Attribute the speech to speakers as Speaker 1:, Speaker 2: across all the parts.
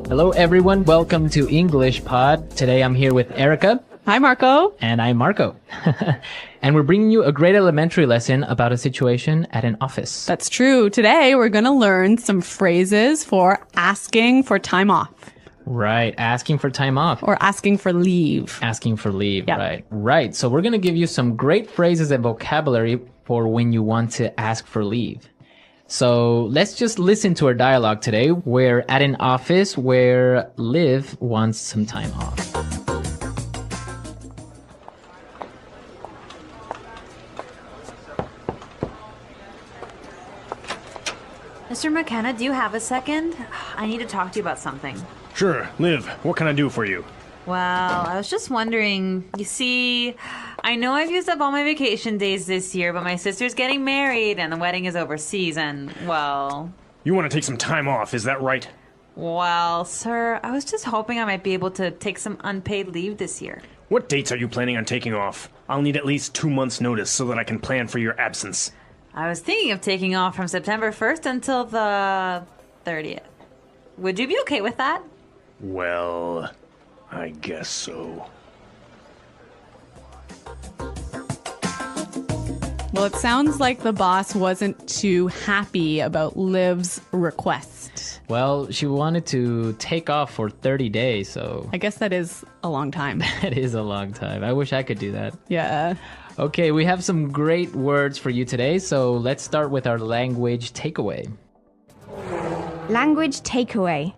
Speaker 1: Hello, everyone. Welcome to English Pod. Today I'm here with Erica.
Speaker 2: Hi, Marco.
Speaker 1: And I'm Marco. And we're bringing you a great elementary lesson about a situation at an office.
Speaker 2: That's true. Today we're going to learn some phrases for asking for time off.
Speaker 1: Right. Asking for time off.
Speaker 2: Or asking for leave.
Speaker 1: Asking for leave.
Speaker 2: Yep.
Speaker 1: Right. Right. So we're going to give you some great phrases and vocabulary for when you want to ask for leave. So let's just listen to our dialogue today. We're at an office where Liv wants some time off.
Speaker 3: Mr. McKenna, do you have a second? I need to talk to you about something.
Speaker 4: Sure. Liv, what can I do for you?
Speaker 3: Well, I was just wondering, you see, I know I've used up all my vacation days this year, but my sister's getting married and the wedding is overseas and, well...
Speaker 4: You want to take some time off, is that right?
Speaker 3: Well, sir, I was just hoping I might be able to take some unpaid leave this year.
Speaker 4: What dates are you planning on taking off? I'll need at least 2 months' notice so that I can plan for your absence.
Speaker 3: I was thinking of taking off from September 1st until the 30th. Would you be okay with that?
Speaker 4: Well, I guess so.
Speaker 2: Well, it sounds like the boss wasn't too happy about Liv's request.
Speaker 1: Well, she wanted to take off for 30 days, so...
Speaker 2: I guess that is a long time.
Speaker 1: That is a long time. I wish I could do that.
Speaker 2: Yeah.
Speaker 1: Okay, we have some great words for you today, so let's start with our language takeaway.
Speaker 5: Language takeaway.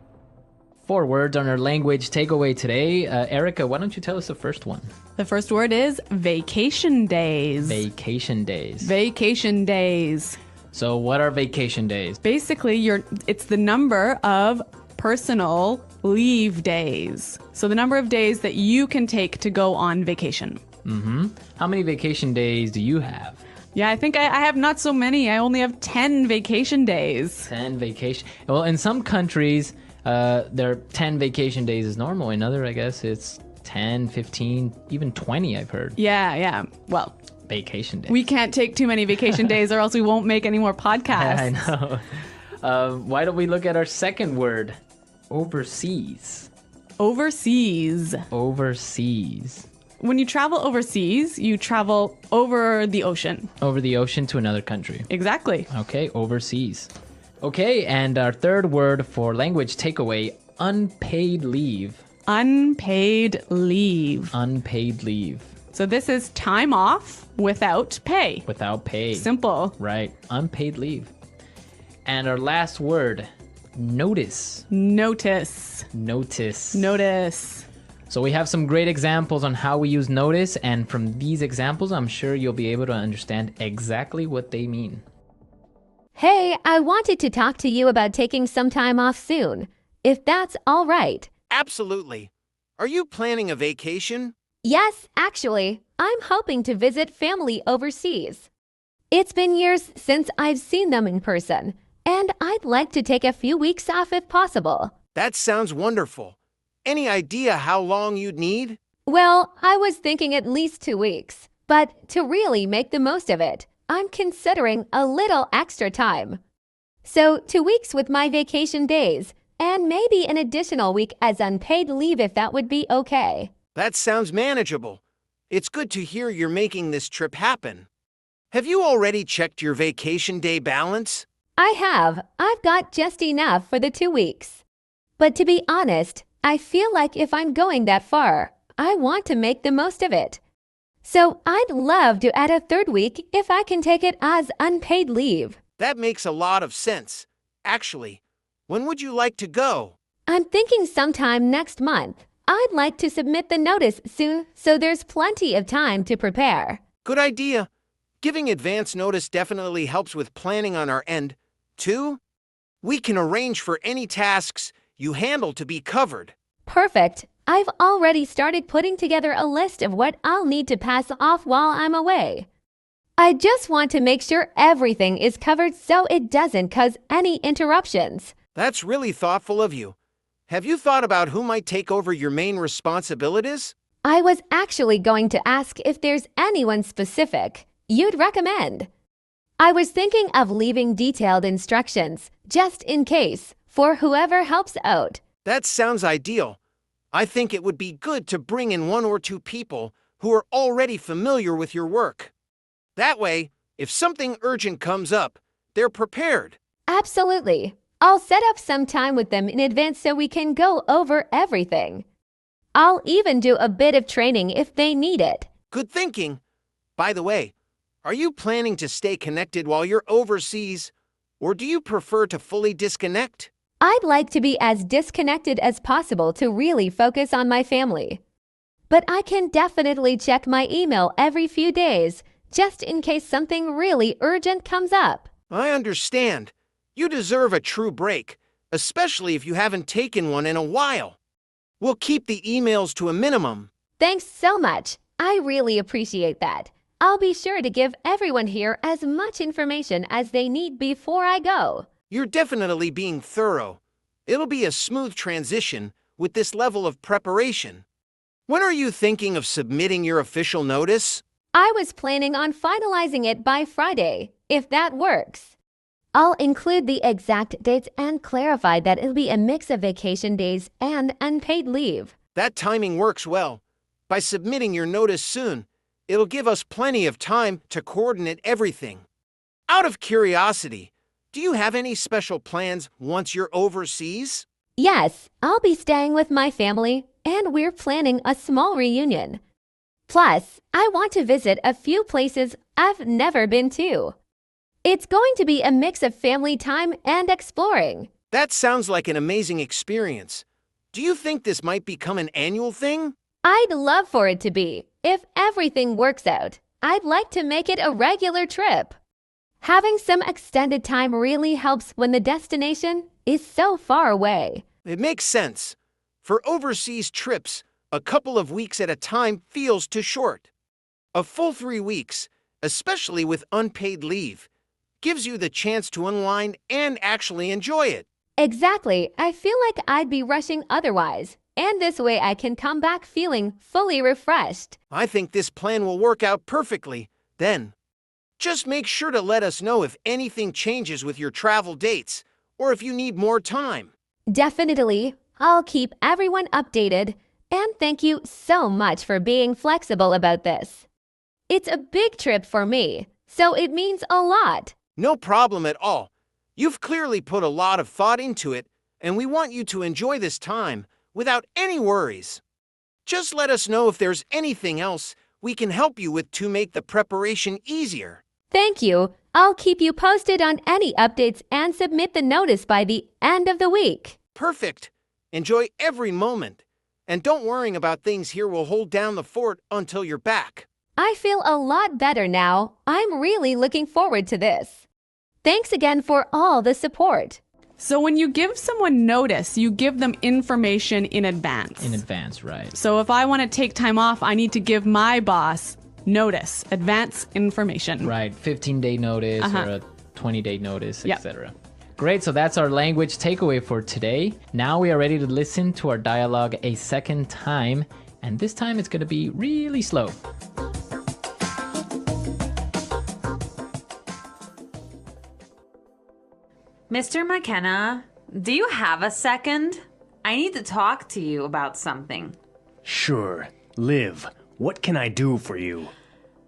Speaker 1: 4 words on our language takeaway today. Erica, why don't you tell us the first one?
Speaker 2: The first word is vacation days.
Speaker 1: Vacation days.
Speaker 2: Vacation days.
Speaker 1: So what are vacation days?
Speaker 2: Basically, it's the number of personal leave days. So the number of days that you can take to go on vacation.
Speaker 1: Mm-hmm. How many vacation days do you have?
Speaker 2: Yeah, I think I have not so many. I only have 10 vacation days.
Speaker 1: 10 vacation. Well, in some countries, there are 10 vacation days is normal. In other, I guess it's 10, 15, even 20, I've heard.
Speaker 2: Yeah. Well,
Speaker 1: vacation days.
Speaker 2: We can't take too many vacation days or else we won't make any more podcasts.
Speaker 1: I know. Why don't we look at our second word? Overseas.
Speaker 2: Overseas.
Speaker 1: Overseas.
Speaker 2: When you travel overseas, you travel over the ocean.
Speaker 1: Over the ocean to another country.
Speaker 2: Exactly.
Speaker 1: Okay, overseas. Okay, and our third word for language takeaway, unpaid leave.
Speaker 2: Unpaid leave.
Speaker 1: Unpaid leave.
Speaker 2: So this is time off without pay.
Speaker 1: Without pay.
Speaker 2: Simple.
Speaker 1: Right, unpaid leave. And our last word, notice.
Speaker 2: Notice.
Speaker 1: Notice.
Speaker 2: Notice.
Speaker 1: So we have some great examples on how we use notice, and from these examples, I'm sure you'll be able to understand exactly what they mean.
Speaker 6: Hey, I wanted to talk to you about taking some time off soon, if that's all right.
Speaker 7: Absolutely. Are you planning a vacation?
Speaker 6: Yes, actually, I'm hoping to visit family overseas. It's been years since I've seen them in person, and I'd like to take a few weeks off if possible.
Speaker 7: That sounds wonderful. Any idea how long you'd need?
Speaker 6: Well, I was thinking at least 2 weeks, but to really make the most of it, I'm considering a little extra time. So 2 weeks with my vacation days, and maybe an additional week as unpaid leave if that would be okay.
Speaker 7: That sounds manageable. It's good to hear you're making this trip happen. Have you already checked your vacation day balance?
Speaker 6: I have. I've got just enough for the 2 weeks. But to be honest, I feel like if I'm going that far, I want to make the most of it. So I'd love to add a 3rd week if I can take it as unpaid leave.
Speaker 7: That makes a lot of sense. Actually, when would you like to go?
Speaker 6: I'm thinking sometime next month. I'd like to submit the notice soon so there's plenty of time to prepare.
Speaker 7: Good idea. Giving advance notice definitely helps with planning on our end. 2, we can arrange for any tasks you handle to be covered.
Speaker 6: Perfect. I've already started putting together a list of what I'll need to pass off while I'm away. I just want to make sure everything is covered so it doesn't cause any interruptions.
Speaker 7: That's really thoughtful of you. Have you thought about who might take over your main responsibilities?
Speaker 6: I was actually going to ask if there's anyone specific you'd recommend. I was thinking of leaving detailed instructions, just in case, for whoever helps out.
Speaker 7: That sounds ideal. I think it would be good to bring in 1 or 2 people who are already familiar with your work. That way, if something urgent comes up, they're prepared.
Speaker 6: Absolutely. I'll set up some time with them in advance so we can go over everything. I'll even do a bit of training if they need it.
Speaker 7: Good thinking. By the way, are you planning to stay connected while you're overseas, or do you prefer to fully disconnect?
Speaker 6: I'd like to be as disconnected as possible to really focus on my family. But I can definitely check my email every few days, just in case something really urgent comes up.
Speaker 7: I understand. You deserve a true break, especially if you haven't taken one in a while. We'll keep the emails to a minimum.
Speaker 6: Thanks so much. I really appreciate that. I'll be sure to give everyone here as much information as they need before I go.
Speaker 7: You're definitely being thorough. It'll be a smooth transition with this level of preparation. When are you thinking of submitting your official notice?
Speaker 6: I was planning on finalizing it by Friday, if that works. I'll include the exact dates and clarify that it'll be a mix of vacation days and unpaid leave.
Speaker 7: That timing works well. By submitting your notice soon, it'll give us plenty of time to coordinate everything. Out of curiosity, do you have any special plans once you're overseas?
Speaker 6: Yes, I'll be staying with my family, and we're planning a small reunion. Plus, I want to visit a few places I've never been to. It's going to be a mix of family time and exploring.
Speaker 7: That sounds like an amazing experience. Do you think this might become an annual thing?
Speaker 6: I'd love for it to be. If everything works out, I'd like to make it a regular trip. Having some extended time really helps when the destination is so far away.
Speaker 7: It makes sense. For overseas trips, a couple of weeks at a time feels too short. A full 3 weeks, especially with unpaid leave, gives you the chance to unwind and actually enjoy it.
Speaker 6: Exactly. I feel like I'd be rushing otherwise, and this way I can come back feeling fully refreshed.
Speaker 7: I think this plan will work out perfectly. Then, just make sure to let us know if anything changes with your travel dates or if you need more time.
Speaker 6: Definitely. I'll keep everyone updated, and thank you so much for being flexible about this. It's a big trip for me, so it means a lot.
Speaker 7: No problem at all. You've clearly put a lot of thought into it, and we want you to enjoy this time without any worries. Just let us know if there's anything else we can help you with to make the preparation easier.
Speaker 6: Thank you. I'll keep you posted on any updates and submit the notice by the end of the week.
Speaker 7: Perfect. Enjoy every moment. And don't worry about things here will hold down the fort until you're back.
Speaker 6: I feel a lot better now. I'm really looking forward to this. Thanks again for all the support.
Speaker 2: So when you give someone notice, you give them information in advance.
Speaker 1: In advance, right.
Speaker 2: So if I want to take time off, I need to give my boss notice, advance information.
Speaker 1: Right, 15-day notice or a 20-day notice,
Speaker 2: Yep.
Speaker 1: etc. Great, so that's our language takeaway for today. Now we are ready to listen to our dialogue a second time, and this time it's going to be really slow.
Speaker 3: Mr. McKenna, do you have a second? I need to talk to you about something.
Speaker 4: Sure. Liv, what can I do for you?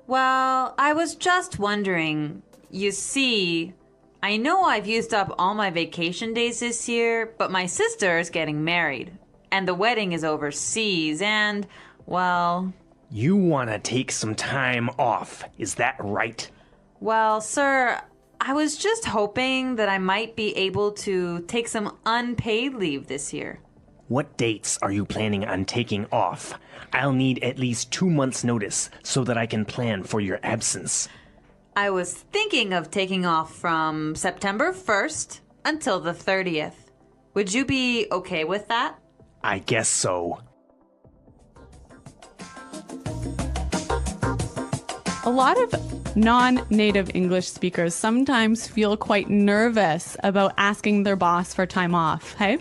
Speaker 3: Well, I was just wondering. You see, I know I've used up all my vacation days this year, but my sister is getting married, and the wedding is overseas, and, well...
Speaker 4: You want to take some time off, is that right?
Speaker 3: Well, sir, I was just hoping that I might be able to take some unpaid leave this year.
Speaker 4: What dates are you planning on taking off? I'll need at least 2 months' notice so that I can plan for your absence.
Speaker 3: I was thinking of taking off from September 1st until the 30th. Would you be okay with that?
Speaker 4: I guess so.
Speaker 2: A lot of non-native English speakers sometimes feel quite nervous about asking their boss for time off, hey?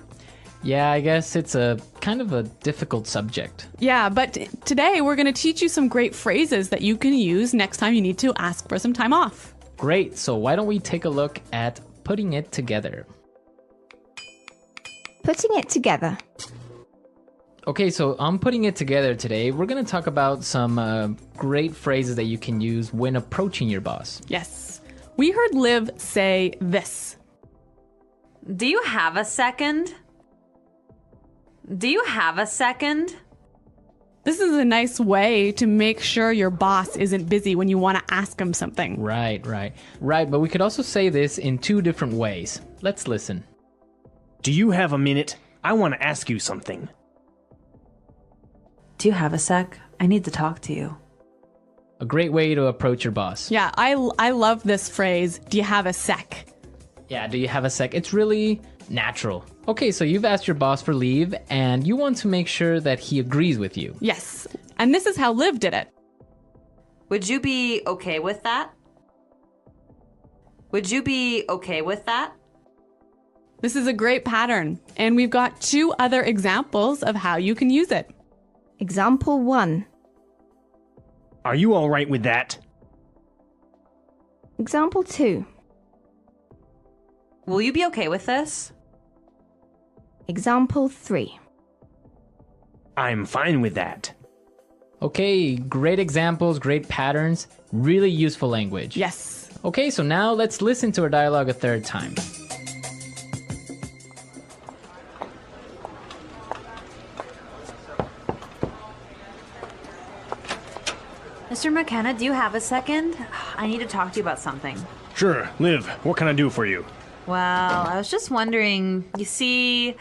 Speaker 1: Yeah, I guess it's a kind of a difficult subject.
Speaker 2: Yeah, but today we're going to teach you some great phrases that you can use next time you need to ask for some time off.
Speaker 1: Great, so why don't we take a look at putting it together?
Speaker 5: Putting it together.
Speaker 1: Okay, so I'm putting it together today. We're going to talk about some great phrases that you can use when approaching your boss.
Speaker 2: Yes. We heard Liv say this.
Speaker 3: Do you have a second? Do you have a second?
Speaker 2: This is a nice way to make sure your boss isn't busy when you want to ask him something.
Speaker 1: Right. But we could also say this in two different ways. Let's listen.
Speaker 4: Do you have a minute? I want to ask you something.
Speaker 3: Do you have a sec? I need to talk to you.
Speaker 1: A great way to approach your boss.
Speaker 2: Yeah, I love this phrase. Do you have a sec?
Speaker 1: Yeah, do you have a sec? It's really natural. Okay, so you've asked your boss for leave and you want to make sure that he agrees with you.
Speaker 2: Yes. And this is how Liv did it.
Speaker 3: Would you be okay with that? Would you be okay with that?
Speaker 2: This is a great pattern. And we've got 2 other examples of how you can use it.
Speaker 5: Example 1.
Speaker 4: Are you all right with that?
Speaker 5: Example 2.
Speaker 3: Will you be okay with this?
Speaker 5: Example 3.
Speaker 4: I'm fine with that.
Speaker 1: Okay, great examples, great patterns, really useful language.
Speaker 2: Yes.
Speaker 1: Okay, so now let's listen to our dialogue a third time.
Speaker 3: Mr. McKenna, do you have a second? I need to talk to you about something.
Speaker 4: Sure, Liv, what can I do for you?
Speaker 3: Well, I was just wondering, you see,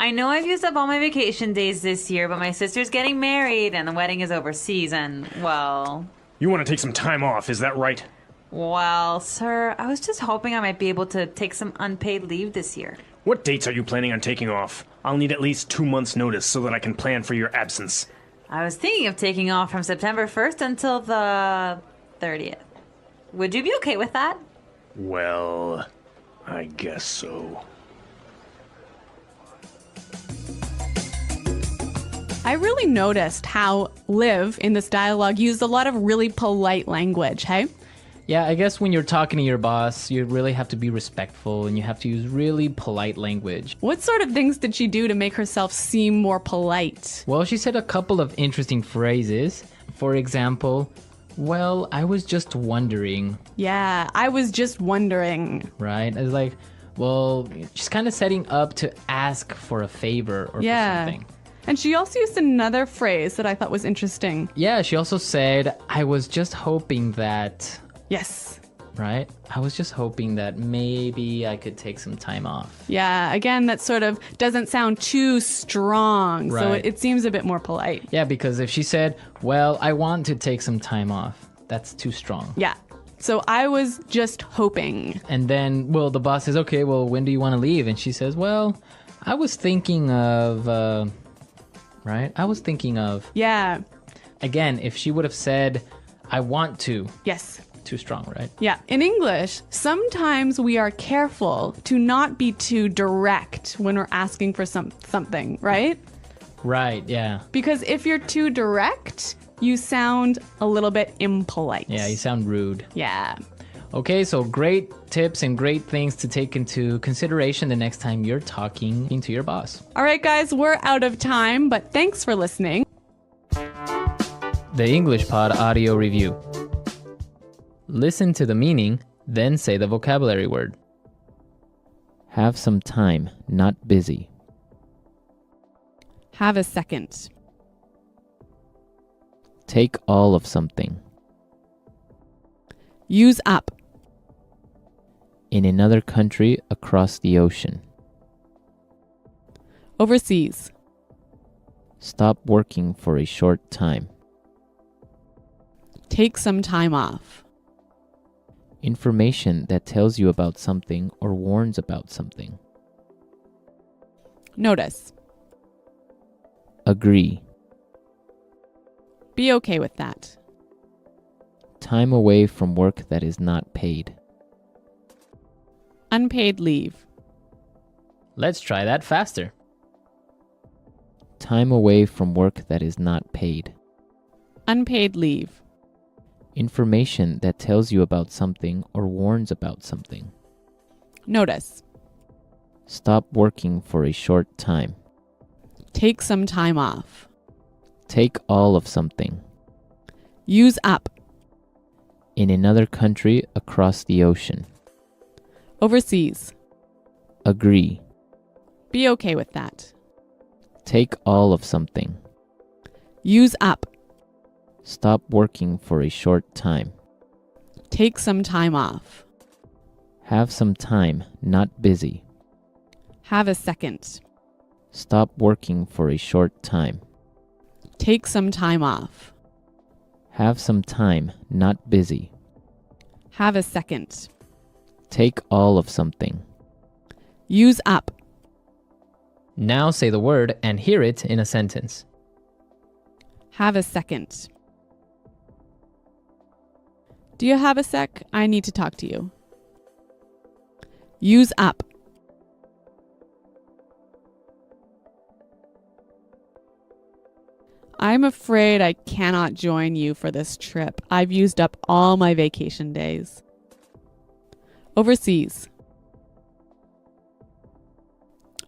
Speaker 3: I know I've used up all my vacation days this year, but my sister's getting married and the wedding is overseas and, well...
Speaker 4: You want to take some time off, is that right?
Speaker 3: Well, sir, I was just hoping I might be able to take some unpaid leave this year.
Speaker 4: What dates are you planning on taking off? I'll need at least 2 months' notice so that I can plan for your absence.
Speaker 3: I was thinking of taking off from September 1st until the 30th. Would you be okay with that?
Speaker 4: Well, I guess so.
Speaker 2: I really noticed how Liv in this dialogue used a lot of really polite language, hey?
Speaker 1: Yeah, I guess when you're talking to your boss, you really have to be respectful and you have to use really polite language.
Speaker 2: What sort of things did she do to make herself seem more polite?
Speaker 1: Well, she said a couple of interesting phrases. For example, well, I was just wondering,
Speaker 2: Yeah, I was just wondering.
Speaker 1: right? It's like, well, she's kind of setting up to ask for a favor or for something.
Speaker 2: And she also used another phrase that I thought was interesting.
Speaker 1: Yeah, she also said, I was just hoping that,
Speaker 2: Yes.
Speaker 1: right? I was just hoping that maybe I could take some time off.
Speaker 2: Yeah, again, that sort of doesn't sound too strong, so
Speaker 1: Right.
Speaker 2: it seems a bit more polite.
Speaker 1: Yeah, because if she said, well, I want to take some time off, that's too strong.
Speaker 2: Yeah. So I was just hoping.
Speaker 1: And then, well, the boss says, okay, well, when do you want to leave? And she says, well, I was thinking of, right? I was thinking of,
Speaker 2: Yeah.
Speaker 1: again, if she would have said, I want to,
Speaker 2: Yes.
Speaker 1: too strong, right?
Speaker 2: Yeah. In English, sometimes we are careful to not be too direct when we're asking for something, right?
Speaker 1: Right, yeah.
Speaker 2: Because if you're too direct, you sound a little bit impolite.
Speaker 1: Yeah, you sound rude.
Speaker 2: Yeah.
Speaker 1: Okay, so great tips and great things to take into consideration the next time you're talking to your boss.
Speaker 2: All right, guys, we're out of time, but thanks for listening.
Speaker 1: The English Pod Audio Review. Listen to the meaning, then say the vocabulary word. Have some time, not busy.
Speaker 2: Have a second.
Speaker 1: Take all of something.
Speaker 2: Use up.
Speaker 1: In another country across the ocean.
Speaker 2: Overseas.
Speaker 1: Stop working for a short time.
Speaker 2: Take some time off.
Speaker 1: Information that tells you about something or warns about something.
Speaker 2: Notice.
Speaker 1: Agree.
Speaker 2: Be okay with that.
Speaker 1: Time away from work that is not paid.
Speaker 2: Unpaid leave.
Speaker 1: Let's try that faster. Time away from work that is not paid.
Speaker 2: Unpaid leave.
Speaker 1: Information that tells you about something or warns about something.
Speaker 2: Notice.
Speaker 1: Stop working for a short time.
Speaker 2: Take some time off.
Speaker 1: Take all of something.
Speaker 2: Use up.
Speaker 1: In another country across the ocean.
Speaker 2: Overseas.
Speaker 1: Agree.
Speaker 2: Be okay with that.
Speaker 1: Take all of something.
Speaker 2: Use up.
Speaker 1: Stop working for a short time.
Speaker 2: Take some time off.
Speaker 1: Have some time, not busy.
Speaker 2: Have a second.
Speaker 1: Stop working for a short time.
Speaker 2: Take some time off.
Speaker 1: Have some time, not busy.
Speaker 2: Have a second.
Speaker 1: Take all of something.
Speaker 2: Use up.
Speaker 1: Now say the word and hear it in a sentence.
Speaker 2: Have a second. Do you have a sec? I need to talk to you. Use up. I'm afraid I cannot join you for this trip. I've used up all my vacation days. Overseas.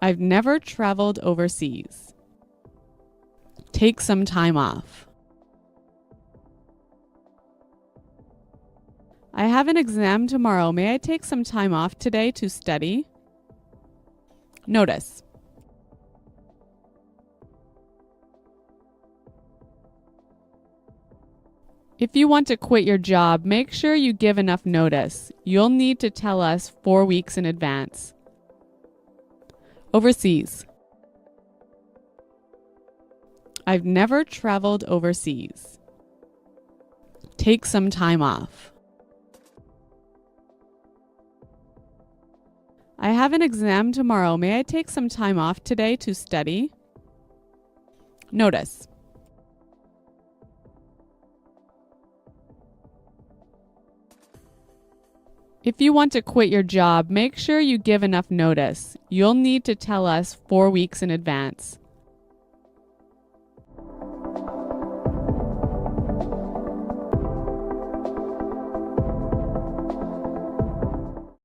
Speaker 2: I've never traveled overseas. Take some time off. I have an exam tomorrow. May I take some time off today to study? Notice. If you want to quit your job, make sure you give enough notice. You'll need to tell us 4 weeks in advance. Overseas. I've never traveled overseas. Take some time off. I have an exam tomorrow. May I take some time off today to study? Notice. If you want to quit your job, make sure you give enough notice. You'll need to tell us 4 weeks in advance.